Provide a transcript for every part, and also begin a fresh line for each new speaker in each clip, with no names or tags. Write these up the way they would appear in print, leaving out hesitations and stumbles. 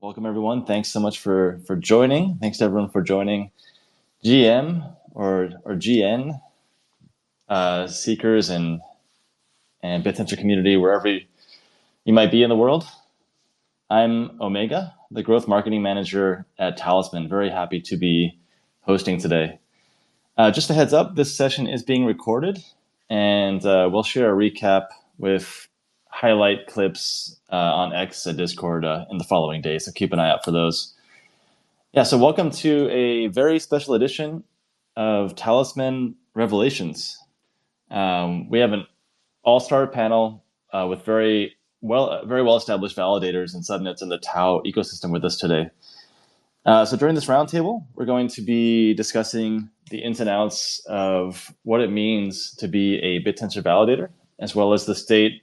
Welcome everyone. Thanks so much for joining. Thanks to everyone for joining GM or GN seekers and Bittensor community wherever you might be in the world. I'm Omega, the growth marketing manager at Talisman. Very happy to be hosting today. Just a heads up, this session is being recorded, and we'll share a recap with highlight clips on X and Discord in the following days, so keep an eye out for those. Yeah, so welcome to a very special edition of Talisman Revelations. We have an all-star panel with very well-established validators and subnets in the dTAO ecosystem with us today. So during this roundtable, we're going to be discussing the ins and outs of what it means to be a Bittensor validator, as well as the state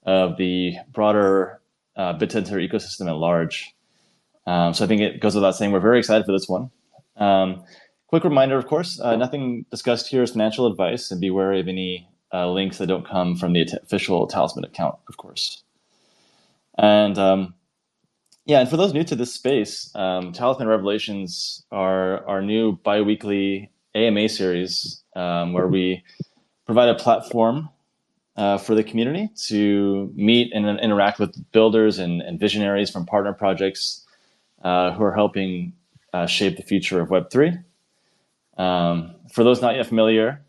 of the broader Bittensor ecosystem at large. So I think it goes without saying, we're very excited for this one. Quick reminder, of course, nothing discussed here is financial advice, and be wary of any links that don't come from the official Talisman account, of course. And and for those new to this space, Talisman Revelations are our new bi-weekly AMA series where we provide a platform for the community to meet and interact with builders and visionaries from partner projects who are helping shape the future of Web3. For those not yet familiar,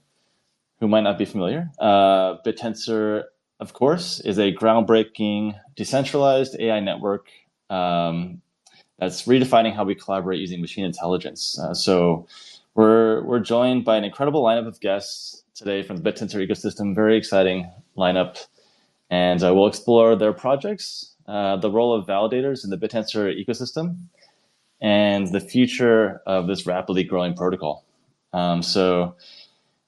who might not be familiar, Bittensor, of course, is a groundbreaking decentralized AI network that's redefining how we collaborate using machine intelligence. So we're joined by an incredible lineup of guests today from the Bittensor ecosystem, very exciting lineup, and we'll explore their projects, the role of validators in the Bittensor ecosystem, and the future of this rapidly growing protocol. So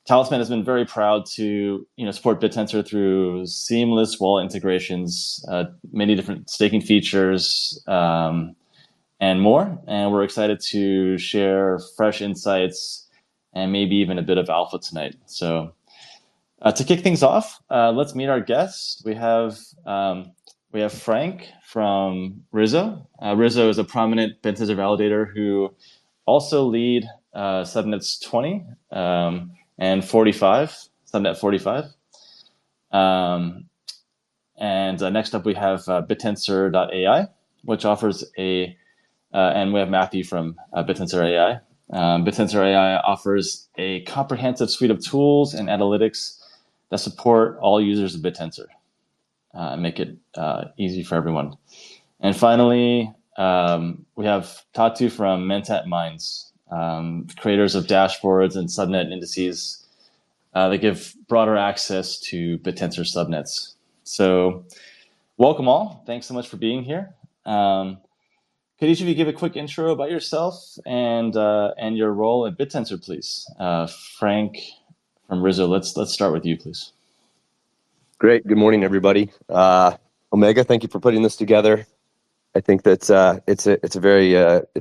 Talisman has been very proud to support Bittensor through seamless wallet integrations, many different staking features, and more. And we're excited to share fresh insights and maybe even a bit of alpha tonight. So to kick things off, let's meet our guests. We have Frank from Rizzo. Rizzo is a prominent Bittensor validator who also lead subnets 20 and 45, subnet 45. And next up we have Bittensor.ai, which offers and we have Matthew from Bittensor.ai. Bittensor.ai offers a comprehensive suite of tools and analytics that support all users of Bittensor and make it easy for everyone. And finally, we have Tatu from Mentat Minds, creators of dashboards and subnet indices that give broader access to Bittensor subnets. So welcome all. Thanks so much for being here. Could each of you give a quick intro about yourself and your role at Bittensor, please? Frank from Rizzo, let's start with you, please.
Great. Good morning, everybody. Omega, thank you for putting this together. I think that it's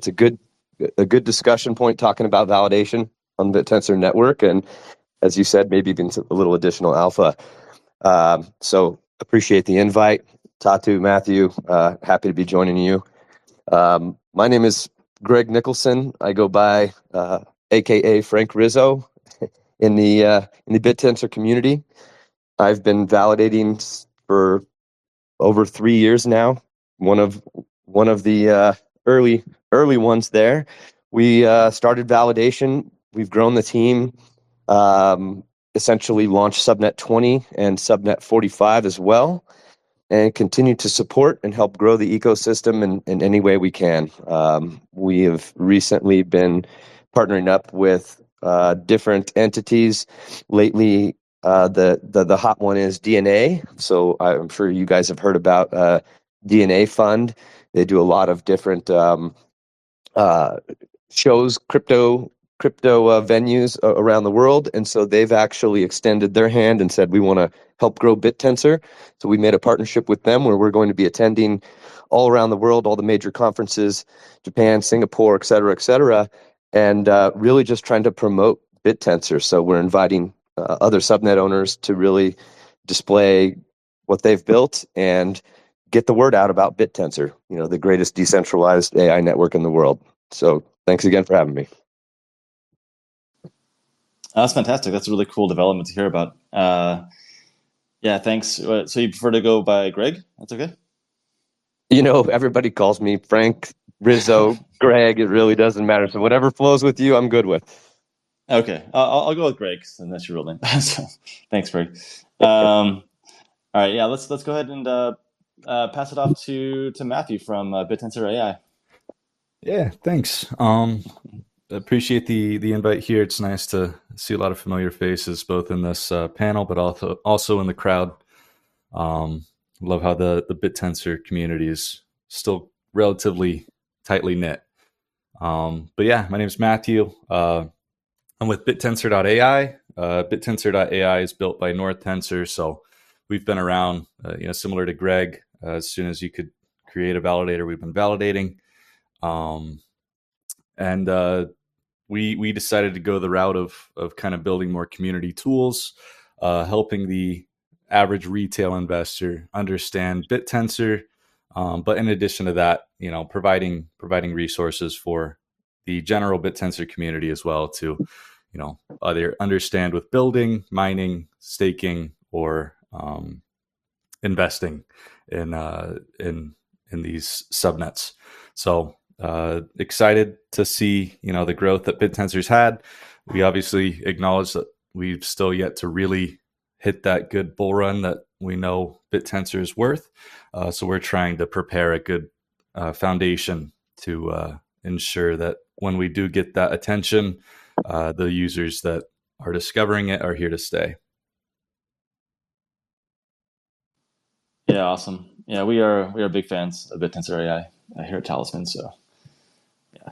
a good discussion point talking about validation on the Bittensor network, and as you said, maybe even a little additional alpha. So appreciate the invite, Tatu, Matthew. Happy to be joining you. My name is Greg Nicholson. I go by AKA Frank Rizzo in the Bittensor community. I've been validating for over 3 years now. One of the early ones there. We started validation. We've grown the team. Essentially launched Subnet 20 and Subnet 45 as well, and continue to support and help grow the ecosystem in any way we can. We have recently been partnering up with different entities. Lately, the hot one is DNA. So I'm sure you guys have heard about DNA Fund. They do a lot of different shows, crypto venues around the world, and so they've actually extended their hand and said we want to help grow Bittensor. So we made a partnership with them where we're going to be attending all around the world, all the major conferences, Japan, Singapore, et cetera, and really just trying to promote Bittensor. So we're inviting other subnet owners to really display what they've built and get the word out about Bittensor, the greatest decentralized AI network in the world. So thanks again for having me.
That's fantastic. That's a really cool development to hear about. Yeah, thanks. So you prefer to go by Greg? That's okay?
Everybody calls me Frank, Rizzo, Greg. It really doesn't matter. So whatever flows with you, I'm good with.
Okay, I'll go with Greg, and that's your real name. So, thanks, Greg. All right, yeah, let's go ahead and pass it off to Matthew from Bittensor.ai.
Yeah, thanks. Appreciate the invite here. It's nice to see a lot of familiar faces, both in this panel, but also in the crowd. Love how the Bittensor community is still relatively tightly knit. But yeah, my name is Matthew. I'm with Bittensor.ai. Bittensor.ai is built by North Tensor, so we've been around, similar to Greg. As soon as you could create a validator, we've been validating. And we decided to go the route of kind of building more community tools, helping the average retail investor understand Bittensor. But in addition to that, providing resources for the general Bittensor community as well to, either understand with building, mining, staking, or investing in these subnets. So excited to see the growth that Bittensor's had. We obviously acknowledge that we've still yet to really hit that good bull run that we know Bittensor is worth. So we're trying to prepare a good foundation to ensure that when we do get that attention, the users that are discovering it are here to stay.
Yeah, awesome. Yeah, we are big fans of Bittensor.ai here at Talisman. So yeah,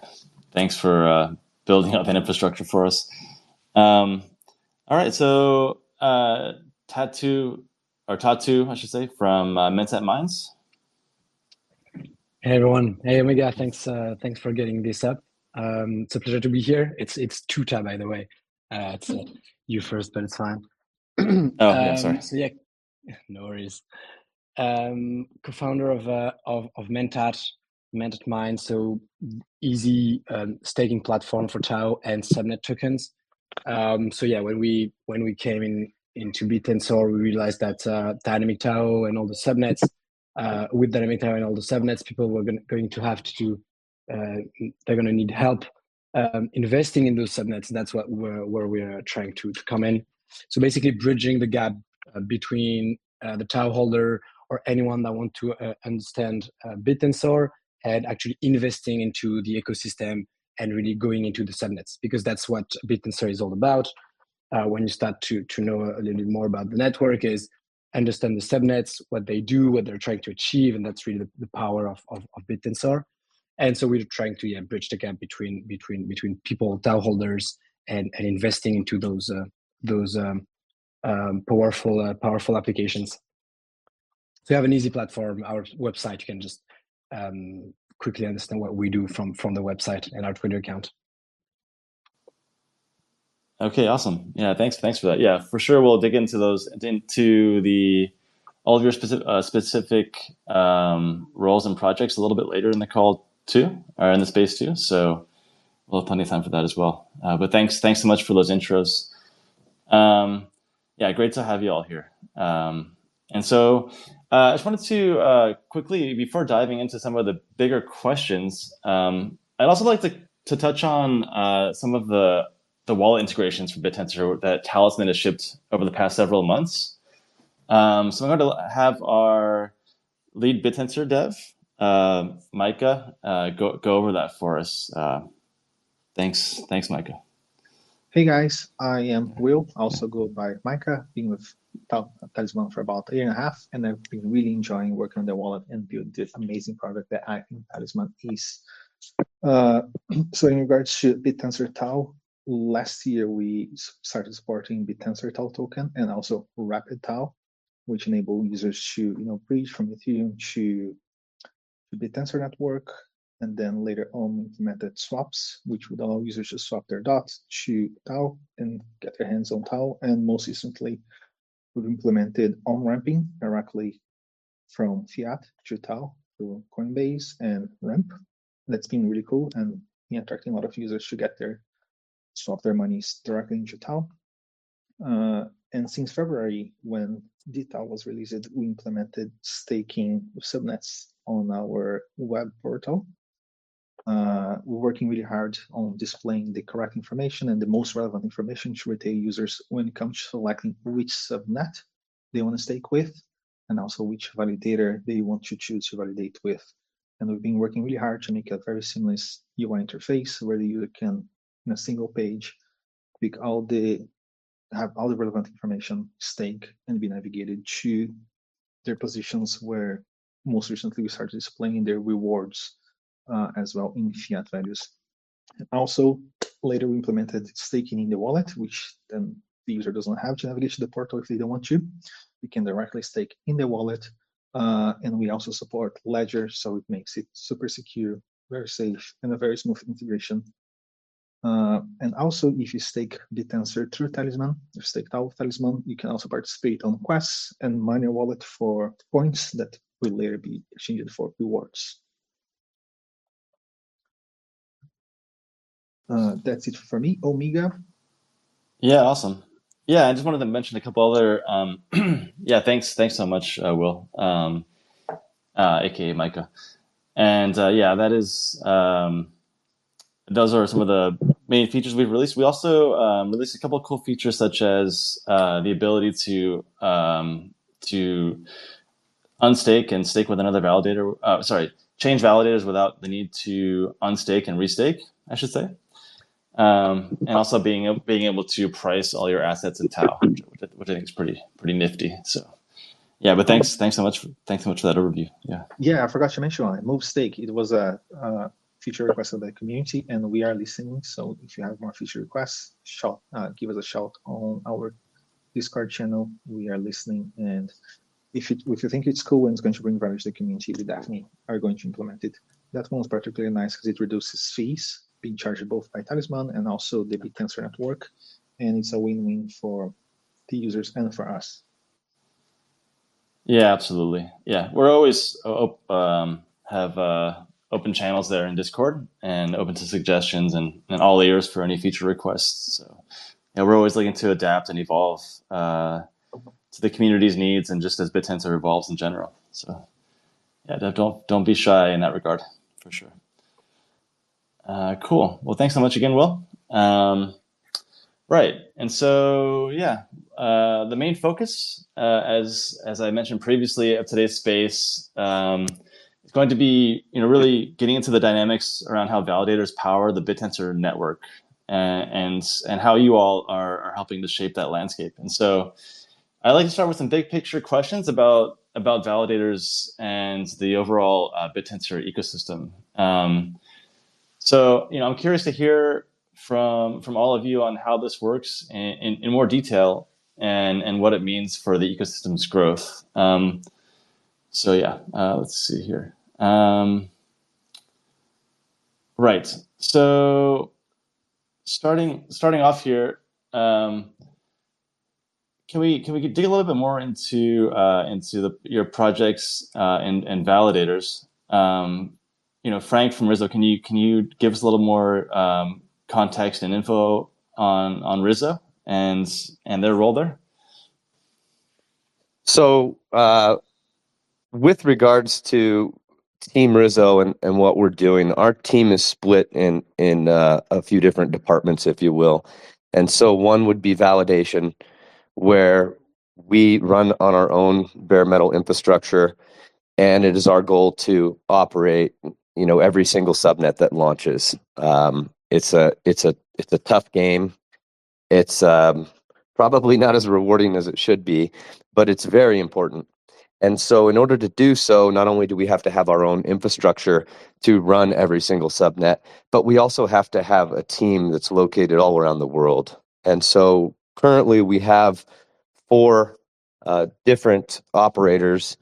thanks for building up that infrastructure for us. All right, so Tatu, I should say, from Mentat Minds.
Hey everyone. Hey Omega. Thanks for getting this up. It's a pleasure to be here. It's Tuta, by the way. It's you first, but it's fine.
Oh, yeah, sorry.
So yeah, no worries. Co-founder of Mentat Minds, so easy staking platform for TAO and subnet tokens. So yeah, when we came into Bittensor, we realized that dynamic TAO and all the subnets, with dynamic TAO and all the subnets, people were going to have to they're going to need help investing in those subnets. And that's where we're trying to come in. So basically bridging the gap between the TAO holder or anyone that want to understand Bittensor and actually investing into the ecosystem and really going into the subnets, because that's what Bittensor is all about. When you start to know a little bit more about the network, is understand the subnets, what they do, what they're trying to achieve, and that's really the power of Bittensor. And so we're trying to bridge the gap between people, DAO holders, and investing into those powerful applications. So you have an easy platform, our website. You can just quickly understand what we do from the website and our Twitter account.
Okay, awesome. Yeah, thanks for that. Yeah, for sure, we'll dig into all of your specific roles and projects a little bit later in the call too, or in the space too. So we'll have plenty of time for that as well. But thanks so much for those intros. Yeah, great to have you all here. And so I just wanted to quickly, before diving into some of the bigger questions, I'd also like to touch on some of the wallet integrations for Bittensor that Talisman has shipped over the past several months. So I'm going to have our lead Bittensor dev, Micah, go over that for us. Thanks, Micah.
Hey guys, I am Will, also go by Micah, been with Talisman for about 1.5 years, and I've been really enjoying working on the wallet and build this amazing product that I think Talisman is. So in regards to Bittensor TAO, last year we started supporting Bittensor TAO token and also Rapid TAO, which enable users to bridge from Ethereum to Bittensor network, and then later on implemented swaps, which would allow users to swap their dots to TAO and get their hands on TAO. And most recently, we've implemented on-ramping directly from fiat to TAO through Coinbase and Ramp. That's been really cool and attracting a lot of users to get their swap their monies directly into TAO. And since February, when dTAO was released, we implemented staking subnets on our web portal. We're working really hard on displaying the correct information and the most relevant information to retail users when it comes to selecting which subnet they want to stake with, and also which validator they want to choose to validate with. And we've been working really hard to make a very seamless UI interface where the user can, in a single page, have all the relevant information, stake, and be navigated to their positions where most recently we started displaying their rewards as well in fiat values. And also, later we implemented staking in the wallet, which then the user doesn't have to navigate to the portal if they don't want to. We can directly stake in the wallet. And we also support Ledger, so it makes it super secure, very safe, and a very smooth integration. And also, if you stake Bittensor through Talisman, or stake TAO Talisman, you can also participate on quests and mine your wallet for points that will later be exchanged for rewards. That's it for me. Omega.
Yeah, awesome. Yeah, I just wanted to mention a couple other. Yeah, thanks so much, Will, aka Micah. And yeah, that is. Those are some of the main features we've released. We also released a couple of cool features, such as the ability to unstake and stake with another validator. Change validators without the need to unstake and restake, I should say. And also being able to price all your assets in TAO, which I think is pretty nifty. So yeah, but thanks so much for that overview.
Yeah, I forgot to mention on it. Move stake. It was a feature requested by the community, and we are listening. So if you have more feature requests, give us a shout on our Discord channel. We are listening, and if you think it's cool and it's going to bring value to the community, we definitely are going to implement it. That one's particularly nice because it reduces fees being charged both by Talisman and also the Bittensor network, and it's a win-win for the users and for us.
Yeah, absolutely. Yeah, we're always have open channels there in Discord and open to suggestions and all ears for any feature requests. So yeah, we're always looking to adapt and evolve to the community's needs and just as Bittensor evolves in general. So yeah, don't be shy in that regard, for sure. Cool. Well, thanks so much again, Will. Right, and so yeah, the main focus, as I mentioned previously, of today's space is going to be really getting into the dynamics around how validators power the Bittensor network, and how you all are helping to shape that landscape. And so I'd like to start with some big picture questions about validators and the overall Bittensor ecosystem. So I'm curious to hear from all of you on how this works in more detail and what it means for the ecosystem's growth. So yeah, let's see here. Right. So starting off here, can we dig a little bit more into your projects and validators? Frank from Rizzo, can you give us a little more context and info on Rizzo and their role there?
So with regards to Team Rizzo and what we're doing, our team is split in a few different departments, if you will. And so one would be validation, where we run on our own bare metal infrastructure, and it is our goal to operate every single subnet that launches. It's a tough game. It's probably not as rewarding as it should be, but it's very important. And so in order to do so, not only do we have to have our own infrastructure to run every single subnet, but we also have to have a team that's located all around the world. And so currently we have 4 different operators,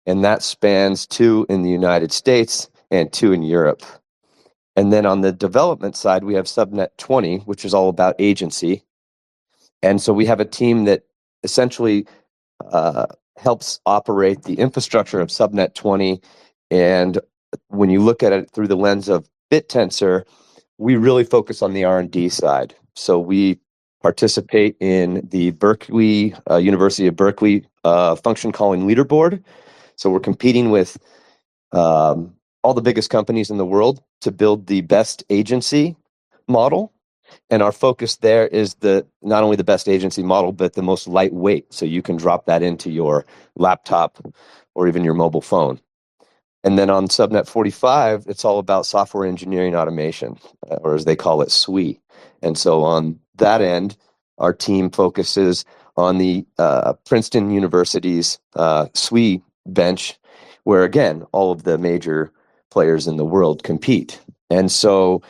and that spans 2 in the United States and 2 in Europe. And then on the development side, we have Subnet 20, which is all about agency. And so we have a team that essentially helps operate the infrastructure of Subnet 20. And when you look at it through the lens of Bittensor, we really focus on the R&D side. So we participate in the Berkeley, University of Berkeley function calling leaderboard. So we're competing with all the biggest companies in the world to build the best agency model. And our focus there is not only the best agency model, but the most lightweight. So you can drop that into your laptop or even your mobile phone. And then on Subnet 45, it's all about software engineering automation, or as they call it, SWE. And so on that end, our team focuses on the Princeton University's SWE bench, where, again, all of the major players in the world compete. And so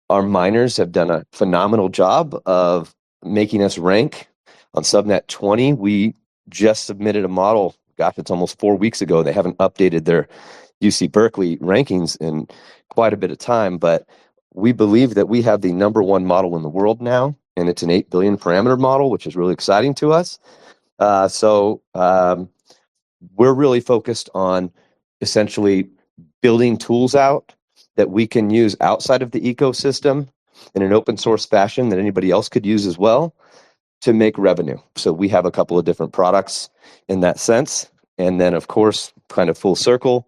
our miners have done a phenomenal job of making us rank. On Subnet 20, we just submitted a model. Gosh, it's almost 4 weeks ago. They haven't updated their UC Berkeley rankings in quite a bit of time, but we believe that we have the #1 model in the world now, and it's an 8 billion parameter model, which is really exciting to us. So we're really focused on essentially building tools out that we can use outside of the ecosystem in an open source fashion that anybody else could use as well to make revenue. So we have a couple of different products in that sense. And then, of course, kind of full circle,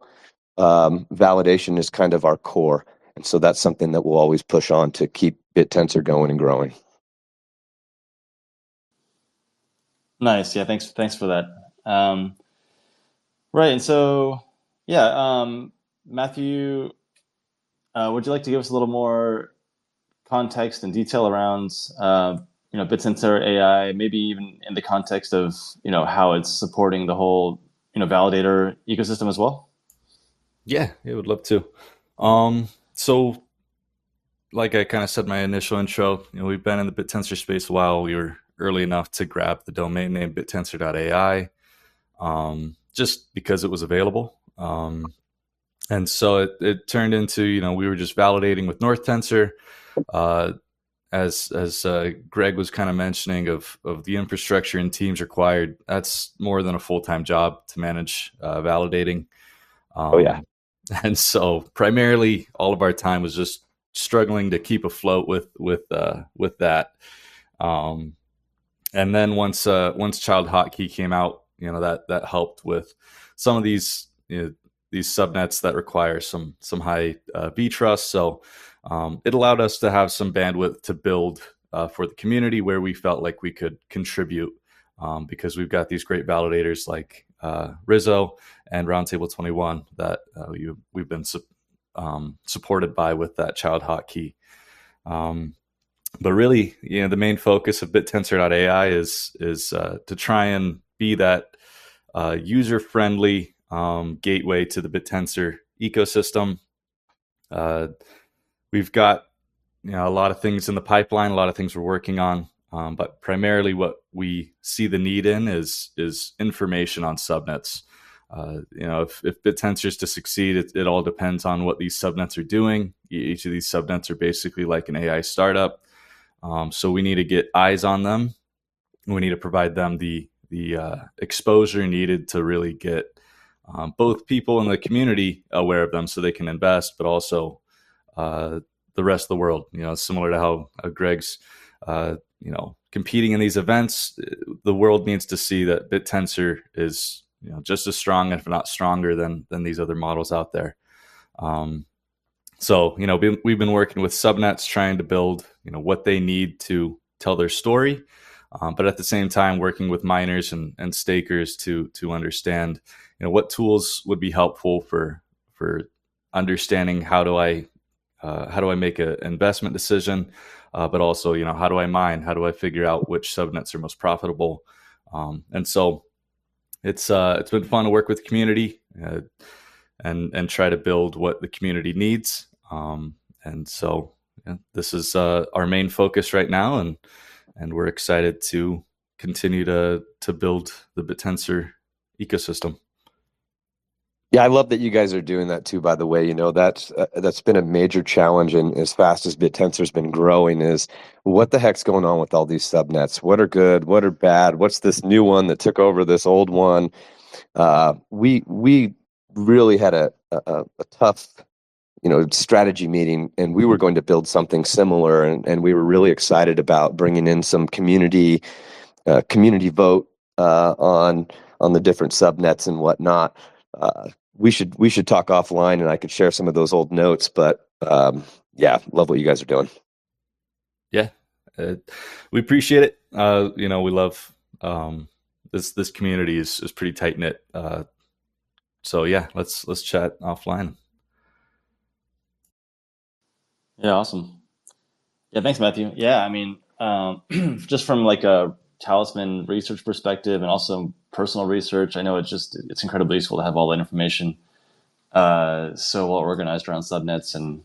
validation is kind of our core. And so that's something that we'll always push on to keep Bittensor going and growing.
Nice. Yeah, thanks for that. Right. And so, yeah, Matthew, would you like to give us a little more context and detail around, Bittensor AI, maybe even in the context of, how it's supporting the whole, validator ecosystem as well?
Yeah, I would love to. So, like I kind of said in my initial intro, we've been in the Bittensor space a while. We were early enough to grab the domain name Bittensor.ai, just because it was available. And so it turned into, we were just validating with North Tensor, as Greg was kind of mentioning of the infrastructure and teams required. That's more than a full-time job to manage validating.
Oh yeah.
And so primarily all of our time was just struggling to keep afloat with that. And then once Child Hotkey came out, that helped with some of these subnets that require some high V trust. So it allowed us to have some bandwidth to build for the community where we felt like we could contribute, because we've got these great validators like Rizzo and Roundtable 21 that we've been supported by with that Child Hotkey. But really, the main focus of Bittensor.ai is to try and be that user-friendly gateway to the Bittensor ecosystem. We've got a lot of things in the pipeline, a lot of things we're working on, but primarily what we see the need in is information on subnets. If Bittensor is to succeed, it all depends on what these subnets are doing. Each of these subnets are basically like an AI startup. So we need to get eyes on them. We need to provide them the exposure needed to really get both people in the community aware of them so they can invest, but also the rest of the world. Similar to how Greg's competing in these events, the world needs to see that Bittensor is just as strong, if not stronger, than these other models out there. So we've been working with subnets, trying to build what they need to tell their story, but at the same time working with miners and stakers to understand what tools would be helpful for understanding how do I make an investment decision, but also how do I mine, how do I figure out which subnets are most profitable, and so it's been fun to work with the community and try to build what the community needs. And so this is our main focus right now, and we're excited to continue to build the Bittensor ecosystem.
Yeah, I love that you guys are doing that too, by the way. That's been a major challenge, and as fast as Bittensor's been growing, is what the heck's going on with all these subnets? What are good? What are bad? What's this new one that took over this old one? We really had a tough strategy meeting, and we were going to build something similar, and we were really excited about bringing in some community vote on the different subnets and whatnot. We should talk offline, and I could share some of those old notes. But yeah, love what you guys are doing.
Yeah, we appreciate it. We love this community is pretty tight knit. So yeah, let's chat offline.
Yeah, awesome. Yeah, thanks, Matthew. Yeah, I mean, just from like a Talisman research perspective and also personal research, I know it's incredibly useful to have all that information so well organized around subnets and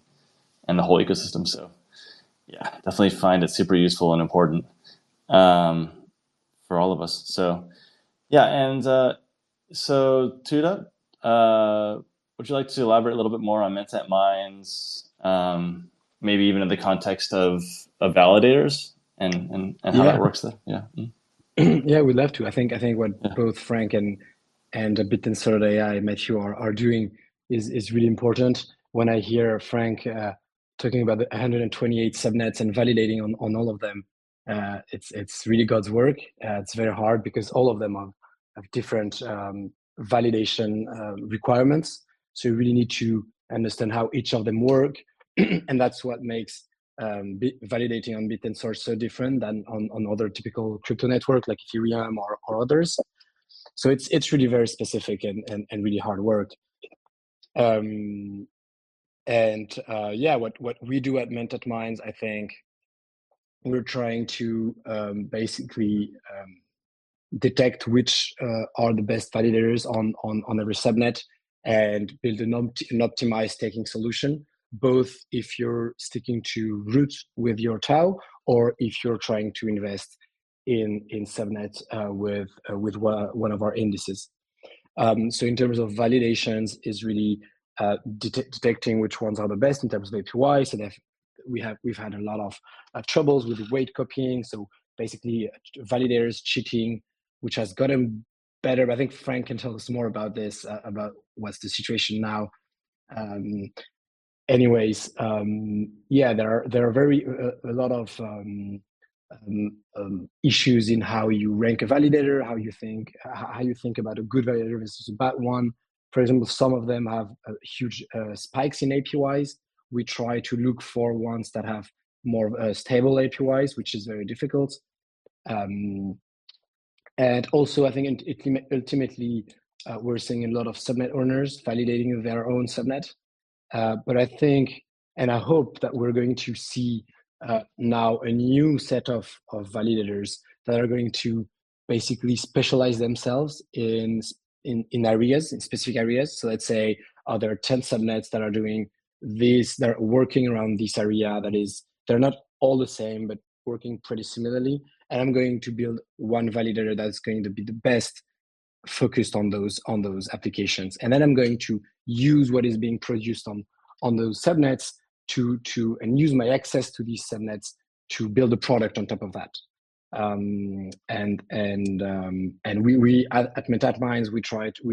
the whole ecosystem. So yeah, definitely find it super useful and important for all of us. So yeah, and so Tuda, would you like to elaborate a little bit more on Mentat Minds, maybe even in the context of validators and how that works there? Yeah.
Yeah, we'd love to. I think what both Frank and Bittensor.ai, Matthew, are doing is really important. When I hear Frank talking about the 128 subnets and validating on all of them, it's really God's work. It's very hard because all of them have different validation requirements. So you really need to understand how each of them work, and that's what makes validating on Bittensor so different than on other typical crypto network like Ethereum or others. So it's really very specific and really hard work. What we do at Mentat Minds, I think we're trying to basically detect which are the best validators on every subnet and build an optimized staking solution, both if you're sticking to root with your TAO or if you're trying to invest in subnets with one of our indices. So in terms of validations is really detecting which ones are the best in terms of APY. So we've had a lot of troubles with weight copying. So basically validators cheating, which has gotten better. I think Frank can tell us more about this, about what's the situation now. There are a lot of issues in how you rank a validator, how you think about a good validator versus a bad one. For example, some of them have huge spikes in APYs. We try to look for ones that have more stable APYs, which is very difficult. And also, I think ultimately, we're seeing a lot of subnet owners validating their own subnet. But I think, and I hope that we're going to see now a new set of validators that are going to basically specialize themselves in areas, in specific areas. So let's say, there are 10 subnets that are doing this, they're working around this area they're not all the same, but working pretty similarly. And I'm going to build one validator that's going to be the best focused on those applications. And then I'm going to use what is being produced on those subnets and use my access to these subnets to build a product on top of that. And we at Mentat Minds, we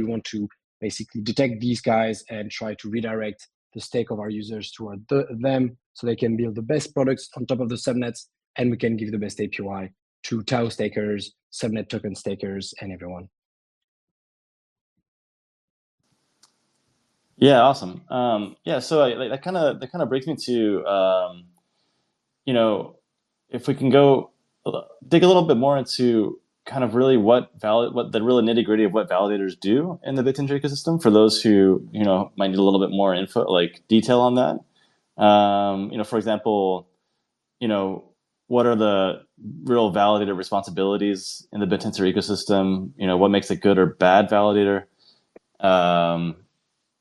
want to basically detect these guys and try to redirect the stake of our users toward them so they can build the best products on top of the subnets, and we can give the best APY to TAO stakers, subnet token stakers, and everyone.
Yeah, awesome. So that kind of brings me to if we can go dig a little bit more into kind of really what the really nitty gritty of what validators do in the Bittensor ecosystem for those who might need a little bit more info, like detail on that. For example, what are the real validator responsibilities in the Bittensor ecosystem? What makes a good or bad validator?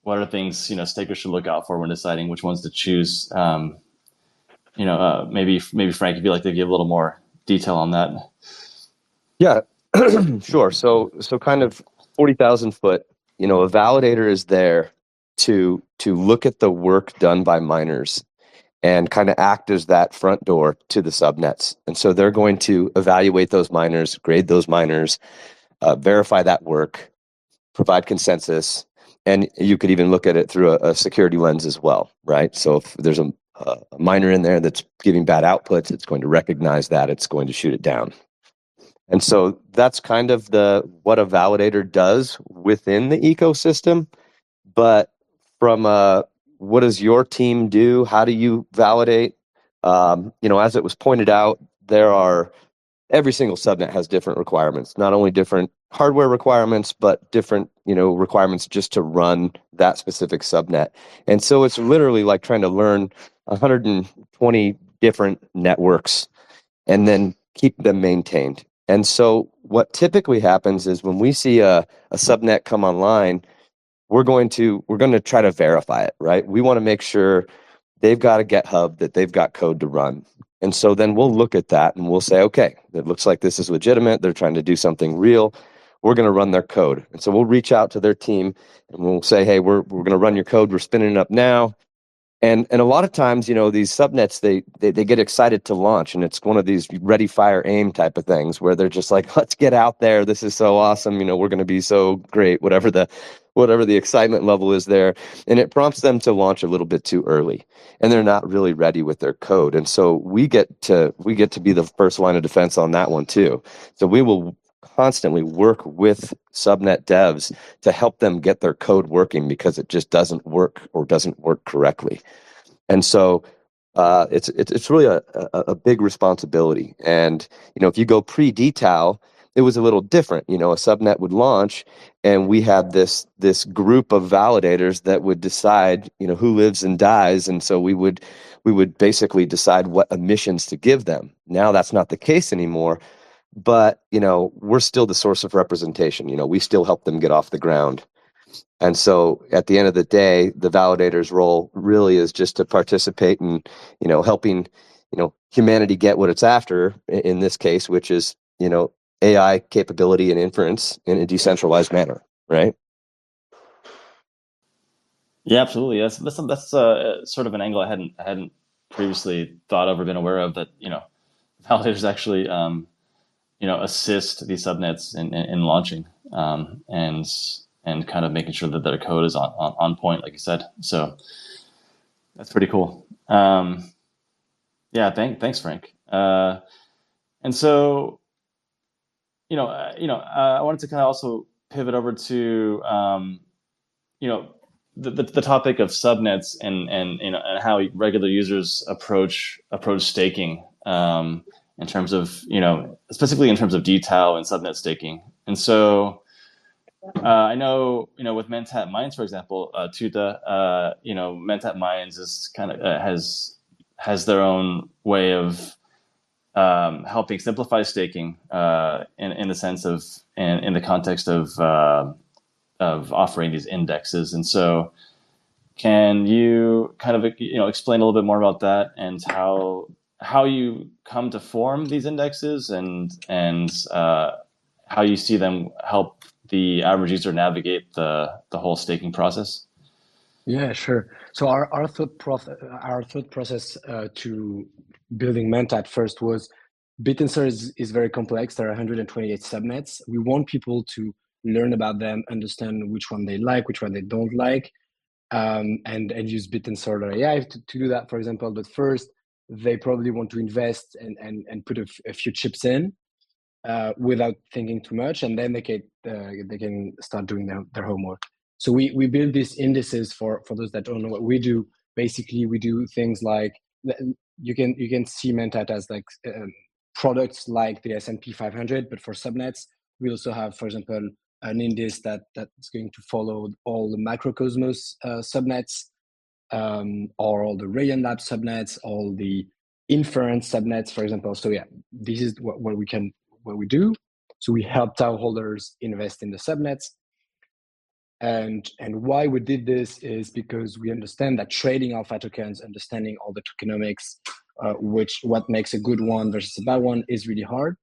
What are things stakers should look out for when deciding which ones to choose? Maybe Frank, if you'd like to give a little more detail on that.
Yeah, sure. So kind of 40,000 foot a validator is there to look at the work done by miners and kind of act as that front door to the subnets. And so they're going to evaluate those miners, grade those miners, verify that work, provide consensus, and you could even look at it through a security lens as well, right? So if there's a miner in there that's giving bad outputs, it's going to recognize that, it's going to shoot it down. And so that's kind of what a validator does within the ecosystem. But from what does your team do? How do you validate? As it was pointed out, every single subnet has different requirements, not only different hardware requirements, but different, requirements just to run that specific subnet. And so it's literally like trying to learn 120 different networks and then keep them maintained. And so what typically happens is when we see a subnet come online, we're going to try to verify it, right? We want to make sure they've got a GitHub, that they've got code to run. And so then we'll look at that and we'll say, okay, it looks like this is legitimate. They're trying to do something real. We're going to run their code. And so we'll reach out to their team and we'll say, hey, we're going to run your code. We're spinning it up now. And a lot of times, these subnets, they get excited to launch, and it's one of these ready, fire, aim type of things where they're just like, let's get out there. This is so awesome. We're going to be so great, whatever the excitement level is there. And it prompts them to launch a little bit too early, and they're not really ready with their code. And so we get to be the first line of defense on that one too. So we will constantly work with subnet devs to help them get their code working because it just doesn't work or doesn't work correctly. And so it's really a big responsibility. And if you go pre-dTAO, it was a little different. A subnet would launch, and we had this group of validators that would decide who lives and dies. And so we would basically decide what emissions to give them. Now that's not the case anymore. But, we're still the source of representation. We still help them get off the ground. And so at the end of the day, the validator's role really is just to participate in, helping, humanity get what it's after in this case, which is, AI capability and inference in a decentralized manner, right?
Yeah, absolutely. That's sort of an angle I hadn't previously thought of or been aware of, that, validators actually, assist these subnets in launching, and kind of making sure that their code is on point, like you said. So that's pretty cool. Yeah, thanks, Frank. And so, I wanted to kind of also pivot over to, the topic of subnets and how regular users approach staking, in terms of, specifically in terms of dTAO and subnet staking. And so I know, with Mentat Minds, for example, Tuta, Mentat Minds is kind of has their own way of helping simplify staking, in the sense of, in the context of offering these indexes. And so, can you kind of explain a little bit more about that, and how you come to form these indexes, and how you see them help the average user navigate the whole staking process?
Yeah, sure. So our thought process to building Mentat first was, Bittensor is very complex. There are 128 subnets. We want people to learn about them, understand which one they like, which one they don't like, and use Bittensor.ai to do that, for example. But first, they probably want to invest and put a few chips in, without thinking too much, and then they can start doing their homework. So we build these indices for those that don't know what we do. Basically, we do things like, you can see Mentat as like products like the S&P 500, but for subnets. We also have, for example, an index that's going to follow all the macrocosmos subnets, or all the Rayon Lab subnets, all the inference subnets, for example. So yeah, this is what we do. So we help DAO holders invest in the subnets. And why we did this is because we understand that trading alpha tokens, understanding all the tokenomics, what makes a good one versus a bad one, is really hard.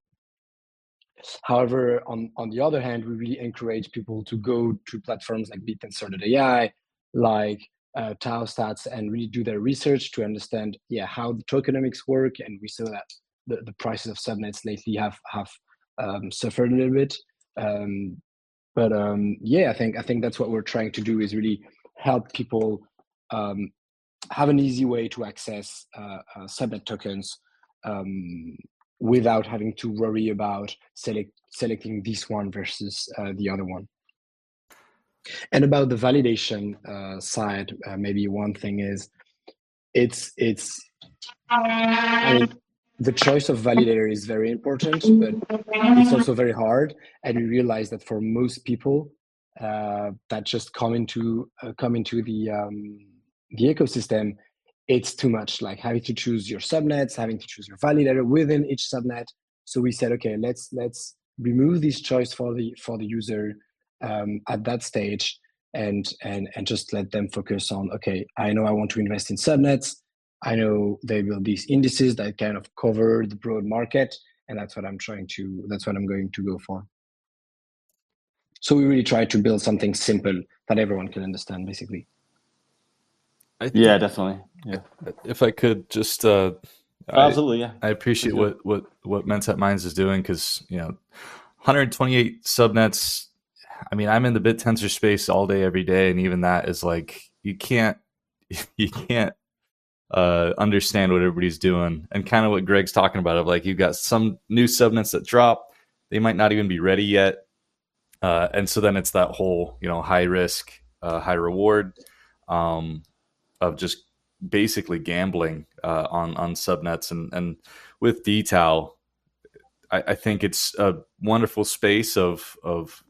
However, on the other hand, we really encourage people to go to platforms like Bittensor.ai, like dTAO stats, and really do their research to understand how the tokenomics work. And we saw that the prices of subnets lately have suffered a little bit. I think that's what we're trying to do, is really help people have an easy way to access subnet tokens without having to worry about selecting this one versus the other one. And about the validation side, maybe one thing is I mean, the choice of validator is very important, but it's also very hard. And we realize that for most people that just come into the ecosystem, it's too much, like having to choose your subnets, having to choose your validator within each subnet. So we said, okay, let's remove this choice for the user at that stage, and just let them focus on, okay, I know I want to invest in subnets. I know there will be indices that kind of cover the broad market, and that's what I'm going to go for. So we really try to build something simple that everyone can understand, basically.
Yeah, definitely. Yeah.
If I could just,
absolutely, yeah.
I appreciate what Mentat Minds is doing, because 128 subnets. I mean, I'm in the Bittensor space all day, every day, and even that is like you can't understand what everybody's doing, and kind of what Greg's talking about, of like, you've got some new subnets that drop, they might not even be ready yet, and so then it's that whole high risk, high reward of just basically gambling on subnets, and with dTAO, I think it's a wonderful space of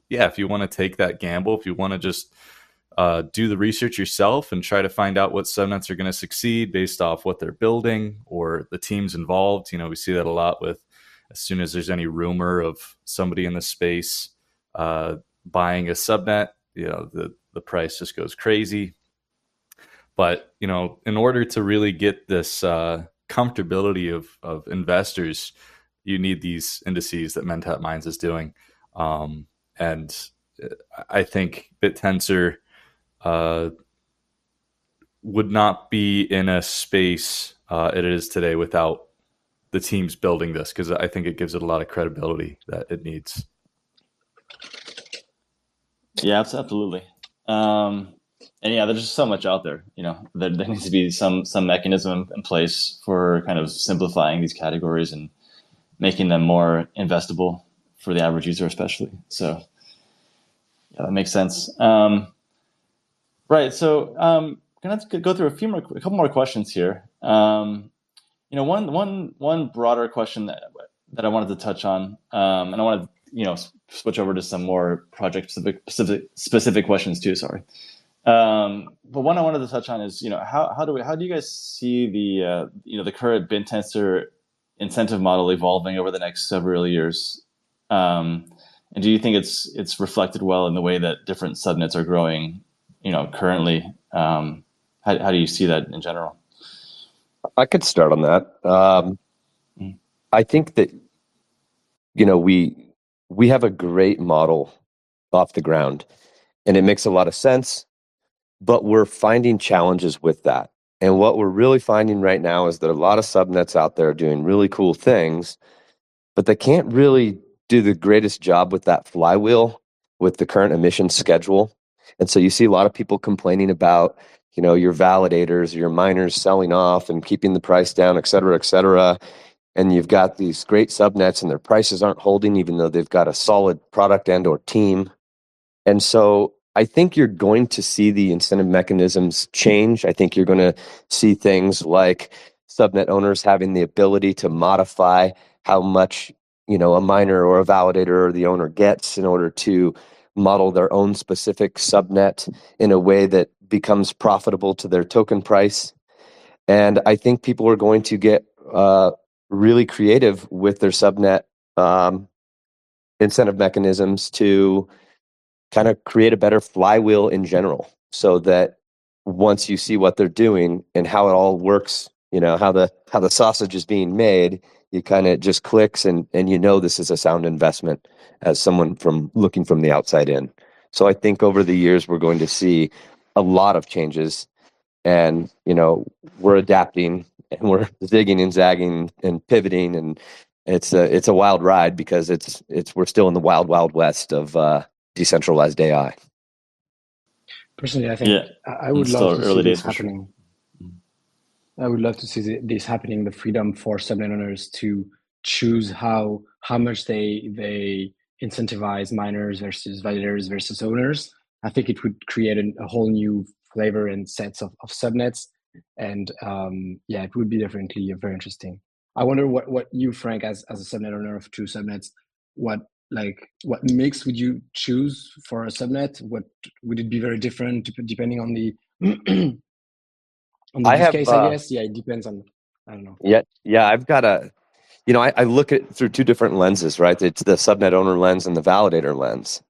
if you want to take that gamble, if you want to just do the research yourself and try to find out what subnets are going to succeed based off what they're building or the teams involved. We see that a lot with, as soon as there's any rumor of somebody in the space buying a subnet, the price just goes crazy. But in order to really get this comfortability of investors, you need these indices that Mentat Minds is doing, and I think Bittensor would not be in a space it is today without the teams building this, because I think it gives it a lot of credibility that it needs.
Yeah, absolutely. And there's just so much out there. There needs to be some mechanism in place for kind of simplifying these categories and making them more investable for the average user, especially. So yeah, that makes sense. Right. So gonna have to go through a couple more questions here. One broader question that I wanted to touch on, and I want to switch over to some more project specific questions too. Sorry. But one I wanted to touch on is how do you guys see the current Bittensor incentive model evolving over the next several years? And do you think it's reflected well in the way that different subnets are growing currently? How do you see that in general?
I could start on that. I think that we have a great model off the ground, and it makes a lot of sense, but we're finding challenges with that. And what we're really finding right now is that a lot of subnets out there are doing really cool things, but they can't really do the greatest job with that flywheel with the current emission schedule. And so you see a lot of people complaining about, your validators, your miners selling off and keeping the price down, et cetera, et cetera. And you've got these great subnets and their prices aren't holding, even though they've got a solid product and or team. And so I think you're going to see the incentive mechanisms change. I think you're going to see things like subnet owners having the ability to modify how much, a miner or a validator or the owner gets in order to model their own specific subnet in a way that becomes profitable to their token price. And I think people are going to get really creative with their subnet incentive mechanisms to kind of create a better flywheel in general, so that once you see what they're doing and how it all works how the sausage is being made. You kind of just clicks and this is a sound investment as someone looking from the outside in. So I think over the years we're going to see a lot of changes, and we're adapting and we're zigging and zagging and pivoting, and it's a wild ride because we're still in the wild west of decentralized AI.
Personally, I think I would love to see this happening. I would love to see this happening, the freedom for subnet owners to choose how much they incentivize miners versus validators versus owners. I think it would create a whole new flavor and sets of subnets. And it would be definitely very interesting. I wonder what you, Frank, as a subnet owner of two subnets, what mix would you choose for a subnet? What would it be very different depending on the on the use case, I guess? Yeah, it depends on, I don't know.
Yeah, I've got I look at it through two different lenses, right? It's the subnet owner lens and the validator lens.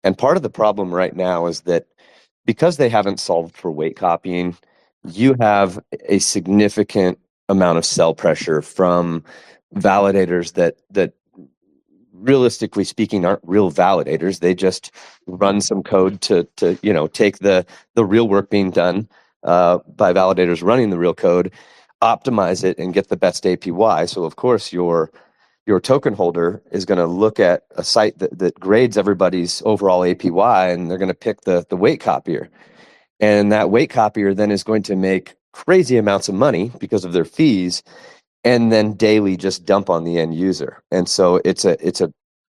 And part of the problem right now is that because they haven't solved for weight copying, you have a significant amount of cell pressure from validators that realistically speaking aren't real validators. They just run some code to take the real work being done by validators running the real code, optimize it, and get the best APY. So of course your token holder is going to look at a site that grades everybody's overall APY, and they're going to pick the weight copier. And that weight copier then is going to make crazy amounts of money because of their fees, and then daily just dump on the end user. And so it's a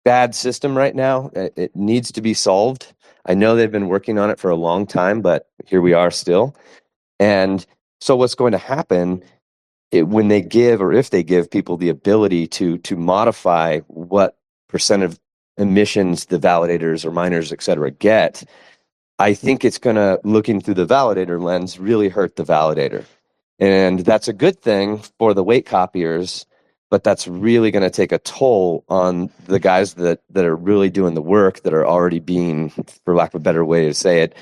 bad system right now. It needs to be solved. I know they've been working on it for a long time, but here we are still. And so what's going to happen when they give, or if they give people the ability to modify what percent of emissions the validators or miners, et cetera, get, I think it's going to, looking through the validator lens, really hurt the validator. And that's a good thing for the weight copiers, but that's really going to take a toll on the guys that are really doing the work, that are already being, for lack of a better way to say it,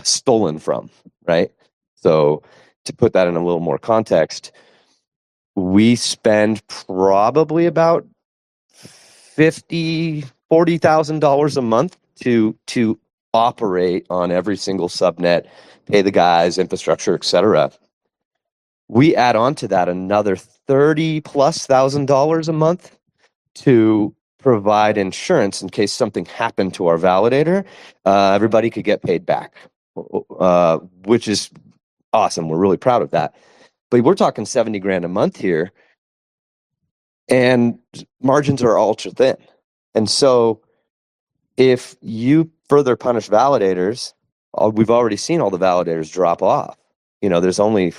stolen from, right? So to put that in a little more context, we spend probably about $40,000 a month to operate on every single subnet, pay the guys, infrastructure, et cetera. We add on to that another $30,000+ a month to provide insurance in case something happened to our validator. Everybody could get paid back, which is awesome. We're really proud of that. But we're talking $70,000 a month here, and margins are ultra thin. And so if you further punish validators, we've already seen all the validators drop off. There's only,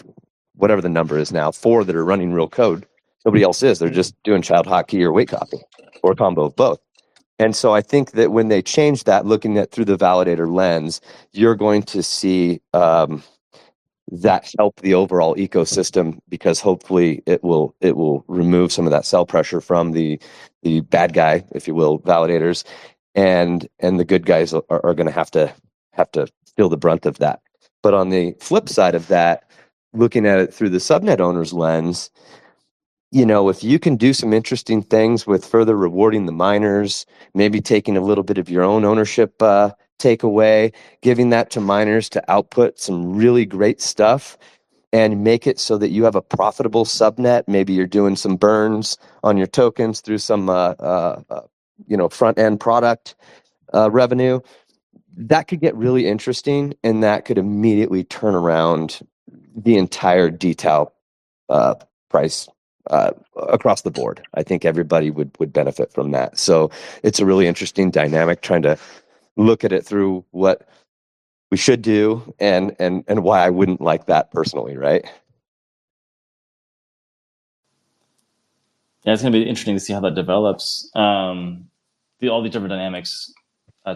whatever the number is now, 4 that are running real code. Nobody else is. They're just doing child hotkey or weight copy, or a combo of both. And so I think that when they change that, looking at through the validator lens, you're going to see that help the overall ecosystem, because hopefully it will remove some of that cell pressure from the bad guy, if you will, validators, and the good guys are going to have to feel the brunt of that. But on the flip side of that, looking at it through the subnet owner's lens, if you can do some interesting things with further rewarding the miners, maybe taking a little bit of your own ownership takeaway, giving that to miners to output some really great stuff, and make it so that you have a profitable subnet. Maybe you're doing some burns on your tokens through some front end product revenue. That could get really interesting, and that could immediately turn around the entire dTAO price across the board. I think everybody would benefit from that. So it's a really interesting dynamic, trying to look at it through what we should do and why I wouldn't like that personally, right?
Yeah, it's going to be interesting to see how that develops. All the different dynamics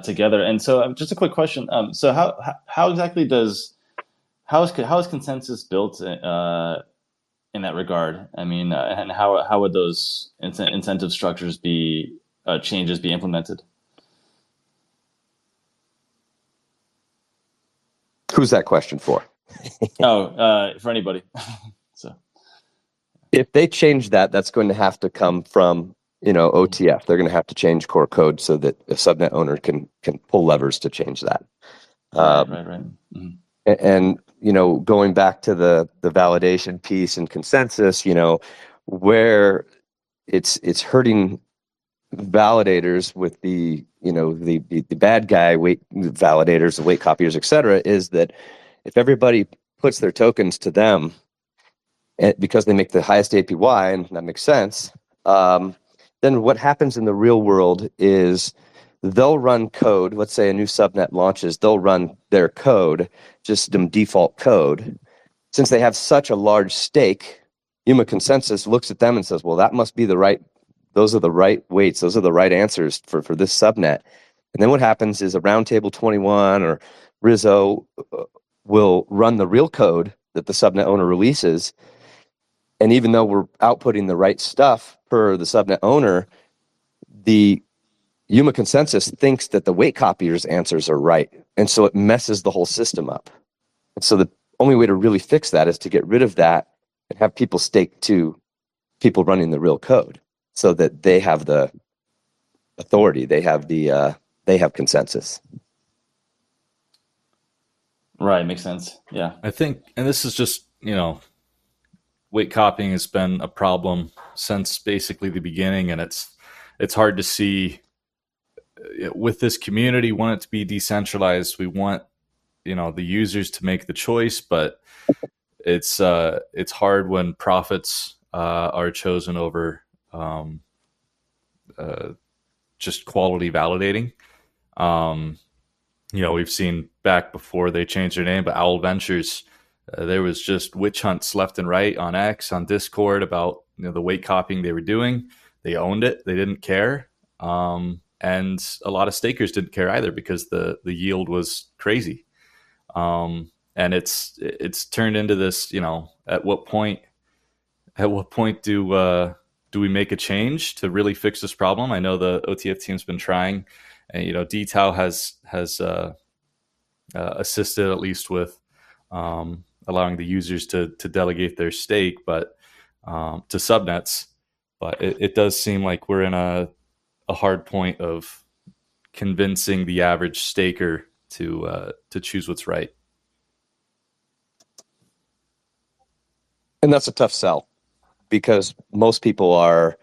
together. And so, just a quick question. So, how exactly how is consensus built in that regard? I mean, and how would those incentive structures changes be implemented?
Who's that question for?
For anybody. So
If they change that, that's going to have to come from, OTF. They're going to have to change core code so that a subnet owner can pull levers to change that.
Right. Mm-hmm.
And going back to the validation piece and consensus, where it's hurting validators with the bad guy validators, the weight copiers, etc., is that if everybody puts their tokens to them, because they make the highest APY, and that makes sense, then what happens in the real world is they'll run code. Let's say a new subnet launches, they'll run their code, just some default code. Since they have such a large stake, Yuma Consensus looks at them and says, well, that must be those are the right weights, those are the right answers for this subnet. And then what happens is a Roundtable 21 or Rizzo will run the real code that the subnet owner releases. And even though we're outputting the right stuff per the subnet owner, the Yuma Consensus thinks that the weight copier's answers are right. And so it messes the whole system up. And so the only way to really fix that is to get rid of that and have people stake to people running the real code so that they have the authority. They have consensus.
Right. Makes sense. Yeah.
I think, and this is just, weight copying has been a problem since basically the beginning, and it's hard to see with this community. We want it to be decentralized. We want the users to make the choice, but it's hard when profits are chosen over just quality validating. We've seen back before they changed their name, but Owl Ventures. There was just witch hunts left and right on X, on Discord about the weight copying they were doing. They owned it. They didn't care. And a lot of stakers didn't care either because the yield was crazy. And it's turned into this, at what point do we make a change to really fix this problem? I know the OTF team's been trying, and dTAO has assisted at least with allowing the users to delegate their stake, but to subnets. But it does seem like we're in a hard point of convincing the average staker to choose what's right.
And that's a tough sell because most people are,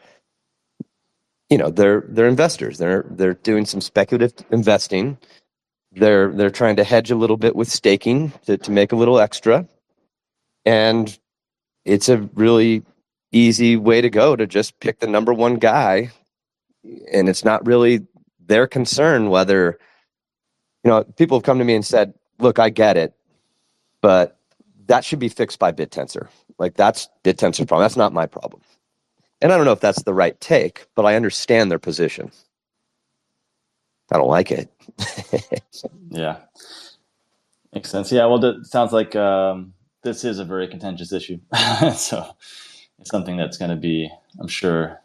they're investors. They're doing some speculative investing. They're trying to hedge a little bit with staking to make a little extra. And it's a really easy way to go to just pick the number one guy. And it's not really their concern whether, people have come to me and said, look, I get it, but that should be fixed by Bittensor. Like, that's Bittensor's problem. That's not my problem. And I don't know if that's the right take, but I understand their position. I don't like it.
Yeah. Makes sense. Yeah. Well, it sounds like this is a very contentious issue. So it's something that's going to be, I'm sure,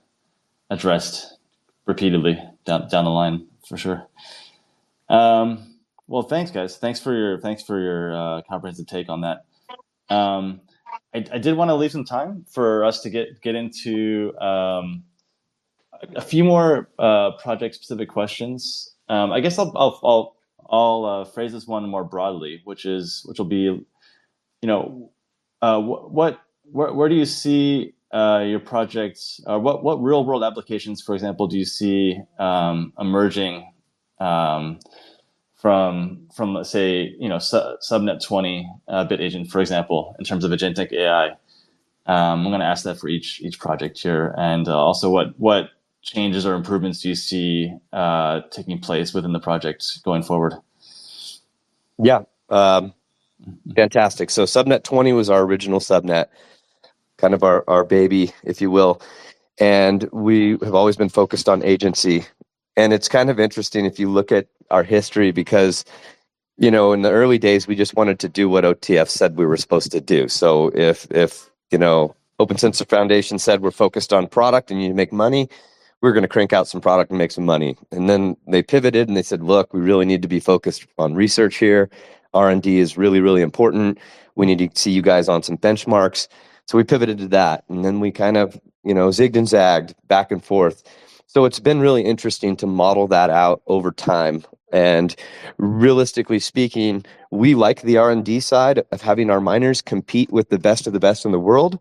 addressed repeatedly down the line for sure. Well, thanks, guys. Thanks for your comprehensive take on that. I did want to leave some time for us to get into a few more project-specific questions. I guess I'll phrase this one more broadly, which will be, where do you see your projects? What real-world applications, for example, do you see emerging from let's say Subnet 20 BitAgent, for example, in terms of agentic AI? I'm going to ask that for each project here, and also what changes or improvements do you see taking place within the project going forward?
Yeah, fantastic. So Subnet 20 was our original subnet, kind of our baby, if you will, and we have always been focused on agency. And it's kind of interesting if you look at our history because, in the early days, we just wanted to do what OTF said we were supposed to do. So if Open Sensor Foundation said we're focused on product and you make money, we're going to crank out some product and make some money. And then they pivoted and they said, look, we really need to be focused on research here. R&D is really, really important. We need to see you guys on some benchmarks. So we pivoted to that, and then we kind of, zigged and zagged back and forth. So it's been really interesting to model that out over time. And realistically speaking, we like the R&D side of having our miners compete with the best of the best in the world,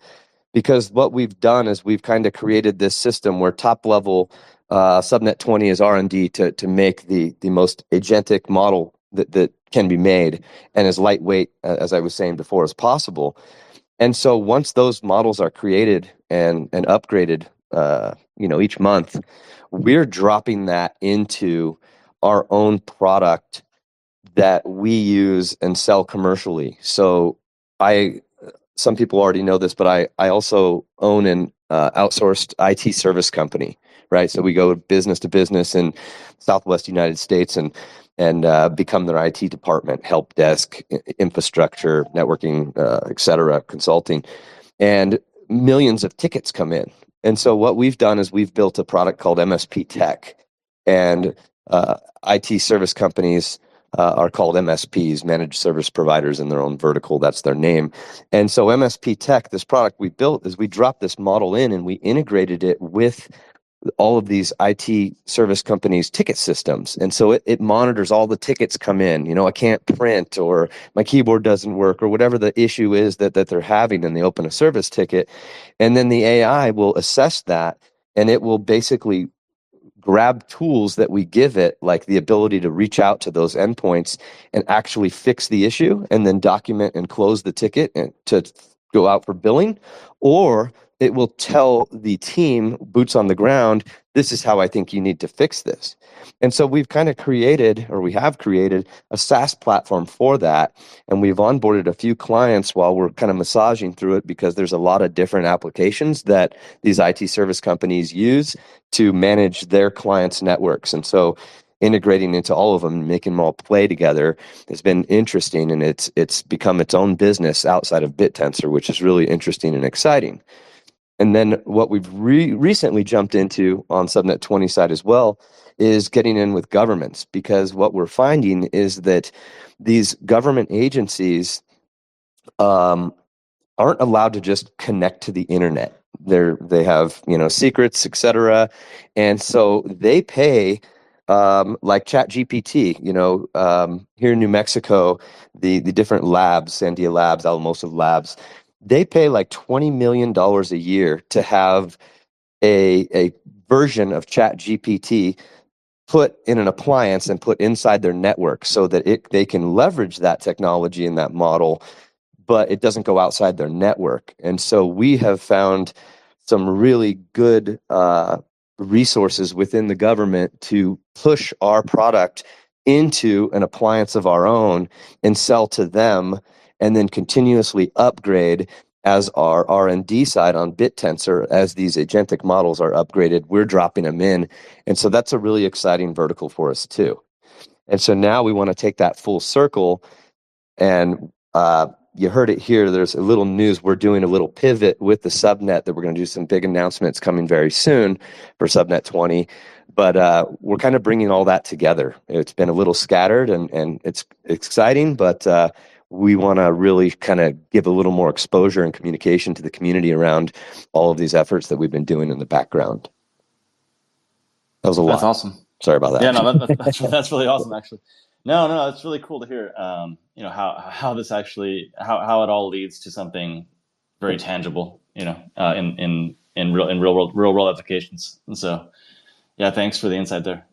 because what we've done is we've kind of created this system where top level subnet 20 is R&D to make the most agentic model that can be made and as lightweight, as I was saying before, as possible. And so once those models are created and upgraded, each month, we're dropping that into our own product that we use and sell commercially. So some people already know this, but I also own an outsourced IT service company, right? So we go business to business in Southwest United States and become their IT department, help desk, infrastructure, networking, et cetera, consulting, and millions of tickets come in. And so what we've done is we've built a product called MSP Tech, and IT service companies are called MSPs, managed service providers, in their own vertical. That's their name. And so MSP Tech, this product we built, is we dropped this model in and we integrated it with all of these IT service companies' ticket systems. And so it monitors all the tickets come in. I can't print, or my keyboard doesn't work, or whatever the issue is that they're having, and they open a service ticket. And then the AI will assess that, and it will basically grab tools that we give it, like the ability to reach out to those endpoints and actually fix the issue, and then document and close the ticket and to go out for billing. Or it will tell the team, boots on the ground, this is how I think you need to fix this. And so we've kind of created, or we have created, a SaaS platform for that. And we've onboarded a few clients while we're kind of massaging through it, because there's a lot of different applications that these IT service companies use to manage their clients' networks. And so integrating into all of them and making them all play together has been interesting, and it's become its own business outside of Bittensor, which is really interesting and exciting. And then what we've recently jumped into on Subnet 20 side as well is getting in with governments, because what we're finding is that these government agencies aren't allowed to just connect to the internet. They have secrets, etc., and so they pay like ChatGPT. Here in New Mexico, the different labs, Sandia Labs, Alamosa Labs, they pay like $20 million a year to have a version of ChatGPT put in an appliance and put inside their network, so that they can leverage that technology and that model, but it doesn't go outside their network. And so we have found some really good resources within the government to push our product into an appliance of our own and sell to them, and then continuously upgrade as our R&D side on Bittensor. As these agentic models are upgraded, we're dropping them in. And so that's a really exciting vertical for us too. And so now we want to take that full circle, and you heard it here. There's a little news. We're doing a little pivot with the subnet that we're going to do some big announcements coming very soon for Subnet 20. But we're kind of bringing all that together. It's been a little scattered, and it's exciting, but we want to really kind of give a little more exposure and communication to the community around all of these efforts that we've been doing in the background. That was a lot.
That's awesome.
Sorry about that.
Yeah, no, that's really awesome, actually. No, it's really cool to hear. How this actually how it all leads to something very tangible. In real world applications. And so, yeah, thanks for the insight there.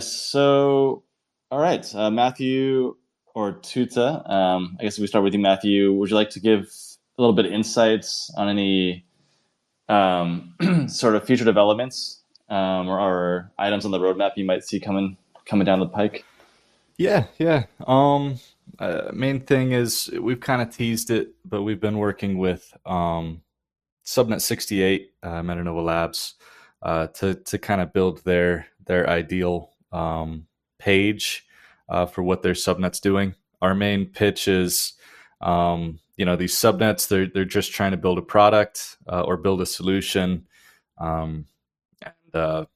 So, all right, Matthew or Tuta. I guess if we start with you, Matthew, would you like to give a little bit of insights on any sort of future developments or items on the roadmap you might see coming down the pike?
Yeah. Main thing is we've kind of teased it, but we've been working with Subnet 68, Metanova Labs, to kind of build their ideal page for what their subnet's doing. Our main pitch is, these subnets, they're just trying to build a product or build a solution, and their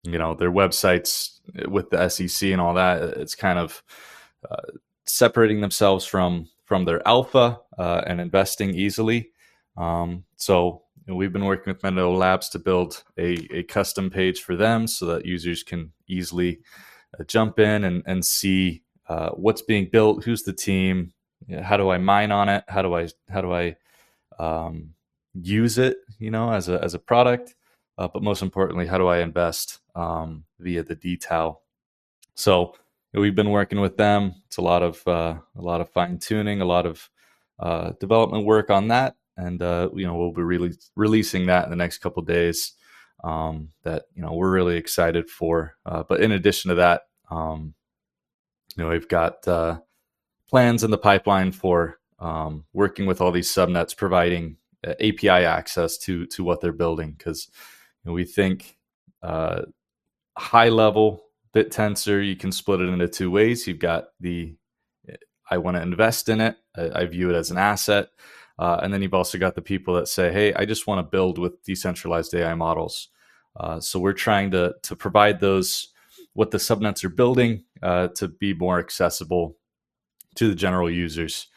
websites with the SEC and all that, it's kind of separating themselves from from their alpha and investing easily. So we've been working with Mentat Labs to build a custom page for them so that users can easily jump in and see what's being built, who's the team, how do I mine on it, how do I use it, as a product, but most importantly, how do I invest via the dTAO. So we've been working with them. It's a lot of fine tuning, a lot of development work on that, and we'll be releasing that in the next couple of days. That we're really excited for. But in addition to that, we've got plans in the pipeline for working with all these subnets, providing API access to what they're building, because we think high level Bittensor, you can split it into two ways. You've got I want to invest in it. I view it as an asset. And then you've also got the people that say, hey, I just want to build with decentralized AI models. So we're trying to provide what the subnets are building to be more accessible to the general users.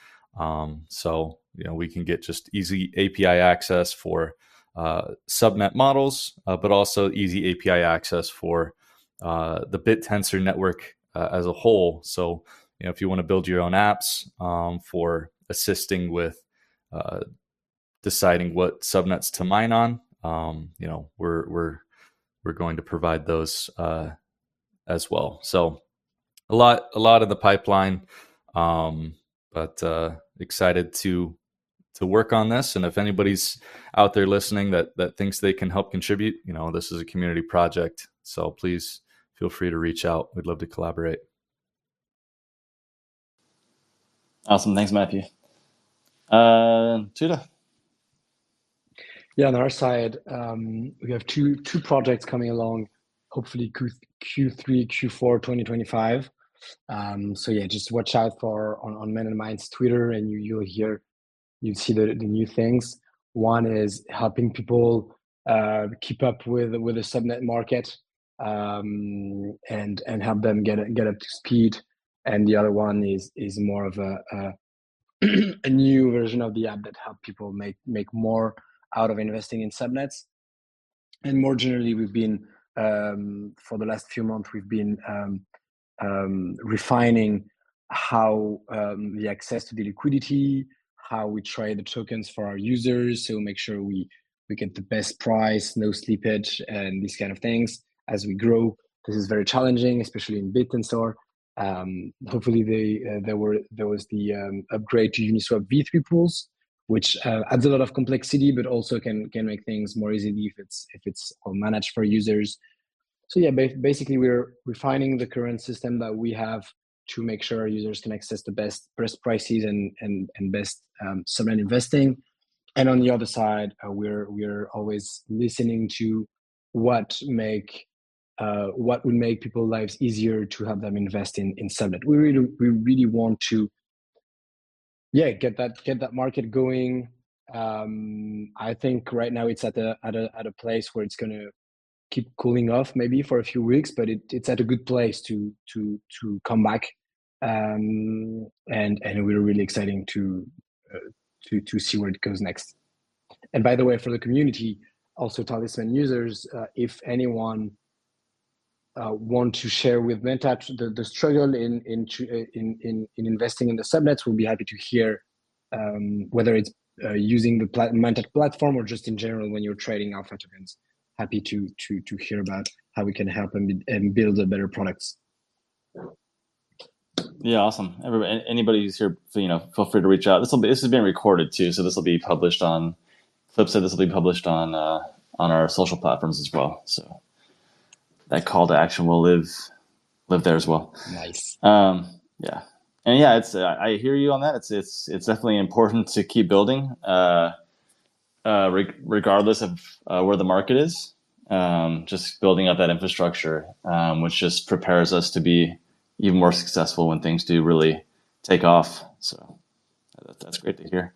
So we can get just easy API access for subnet models, but also easy API access for the Bittensor network as a whole. So if you want to build your own apps for assisting with deciding what subnets to mine on, we're going to provide those as well. So a lot in the pipeline, but excited to work on this. And if anybody's out there listening that thinks they can help contribute, this is a community project. So please feel free to reach out. We'd love to collaborate.
Awesome. Thanks, Matthew. Tuda.
Yeah, on our side, we have two projects coming along, hopefully Q3, Q4 2025. So yeah, just watch out on Mentat Minds Twitter, and you'll see the new things. One is helping people keep up with the subnet market and help them get up to speed. And the other one is more of a new version of the app that help people make more out of investing in subnets. And more generally, we've been for the last few months we've been refining how the access to the liquidity, how we trade the tokens for our users, so make sure we get the best price, no slippage, and these kind of things. As we grow, this is very challenging, especially in Bittensor. Hopefully, there was the upgrade to Uniswap V3 pools, which adds a lot of complexity, but also can make things more easily if it's all managed for users. So yeah, basically we're refining the current system that we have to make sure our users can access the best prices and best subnet investing. And on the other side, we're always listening to what would make people's lives easier to have them invest in subnet. We really want to get that market going. I think right now it's at a place where it's going to keep cooling off maybe for a few weeks, but it's at a good place to come back, and we're really exciting to see where it goes next. And by the way, for the community, also Talisman users, if anyone want to share with Mentat the struggle in investing in the subnets, we'll be happy to hear, whether it's using the Mentat platform or just in general when you're trading alpha tokens. Happy to hear about how we can help and build a better products.
Yeah, awesome. Anybody who's here, feel free to reach out. This is being recorded too, so this will be published on Flipside. This will be published on our social platforms as well. So that call to action will live there as well.
Nice.
Yeah, and yeah, it's I hear you on that. It's definitely important to keep building, regardless of where the market is. Just building up that infrastructure, which just prepares us to be even more successful when things do really take off. So that's great to hear.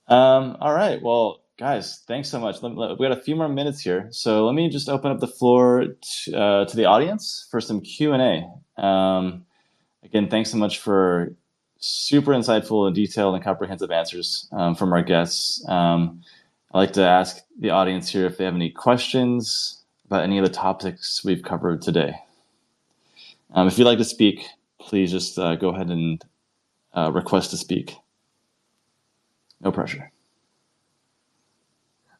All right, well, guys, thanks so much. We got a few more minutes here, so let me just open up the floor to the audience for some Q&A. Again, thanks so much for super insightful and detailed and comprehensive answers from our guests. I'd like to ask the audience here if they have any questions about any of the topics we've covered today. If you'd like to speak, please just go ahead and request to speak. No pressure.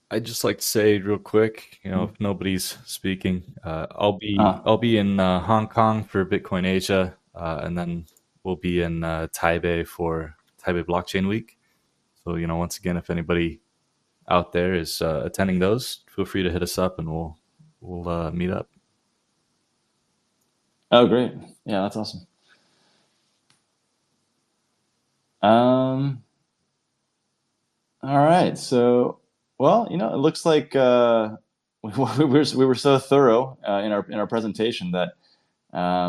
I'd just like to say real quick, if nobody's speaking, I'll be in Hong Kong for Bitcoin Asia, and then we'll be in Taipei for Taipei Blockchain Week. So, once again, if anybody out there is attending those, feel free to hit us up and we'll meet up.
Oh, great. Yeah, that's awesome. All right. So, well, it looks like we were so thorough in our presentation that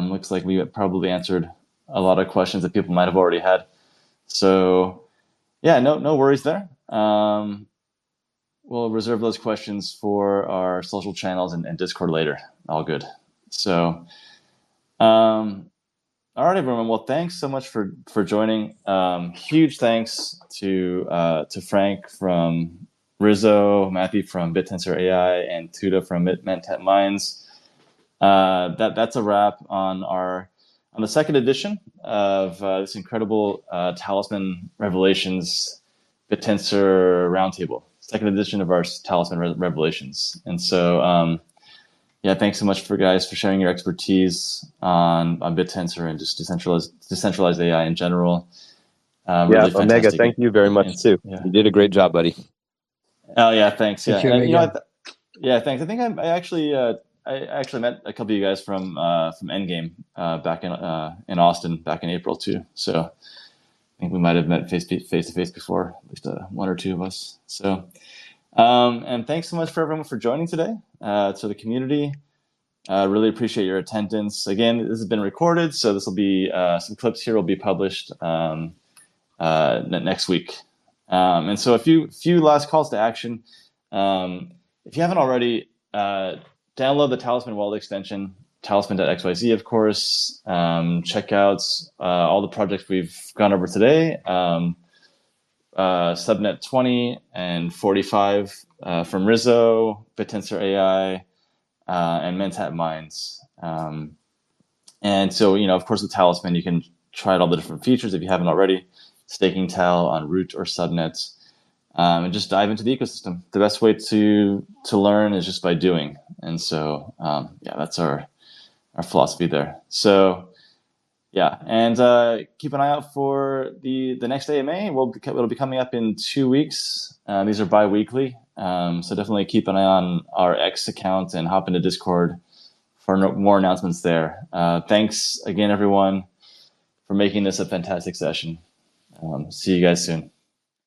looks like we probably answered a lot of questions that people might have already had. So, yeah, no worries there. We'll reserve those questions for our social channels and Discord later. All good. So, all right, everyone. Well, thanks so much for joining. Huge thanks to Frank from Rizzo, Matthew from Bittensor.ai, and Tuda from Mentat Minds. That's a wrap on the second edition of this incredible Talisman Revelations Bittensor Roundtable. Second edition of our Talisman Revelations. And so, yeah, thanks so much for sharing your expertise on Bittensor and just decentralized AI in general.
Really fantastic. Omega, thank you very much too. Yeah. You did a great job, buddy.
Oh yeah, thanks.
Thank
yeah,
you,
yeah, thanks. I think I actually met a couple of you guys from Endgame back in Austin back in April too. So I think we might have met face to face before, at least one or two of us. So. And thanks so much for everyone for joining today. To the community, really appreciate your attendance. Again, this has been recorded, so this will be some clips here will be published next week. And so a few last calls to action. If you haven't already, download the Talisman wallet extension, talisman.xyz, of course. Check out all the projects we've gone over today. Subnet 20 and 45 from Rizzo, Bittensor.ai, and Mentat Minds. And so, of course, with Talisman, you can try out all the different features if you haven't already, staking TAO on root or subnet, and just dive into the ecosystem. The best way to learn is just by doing. And so, yeah, that's our philosophy there. So, yeah, and keep an eye out for the next AMA. It'll be coming up in 2 weeks. These are bi-weekly, so definitely keep an eye on our X account and hop into Discord for more announcements there. Thanks again, everyone, for making this a fantastic session. See you guys soon.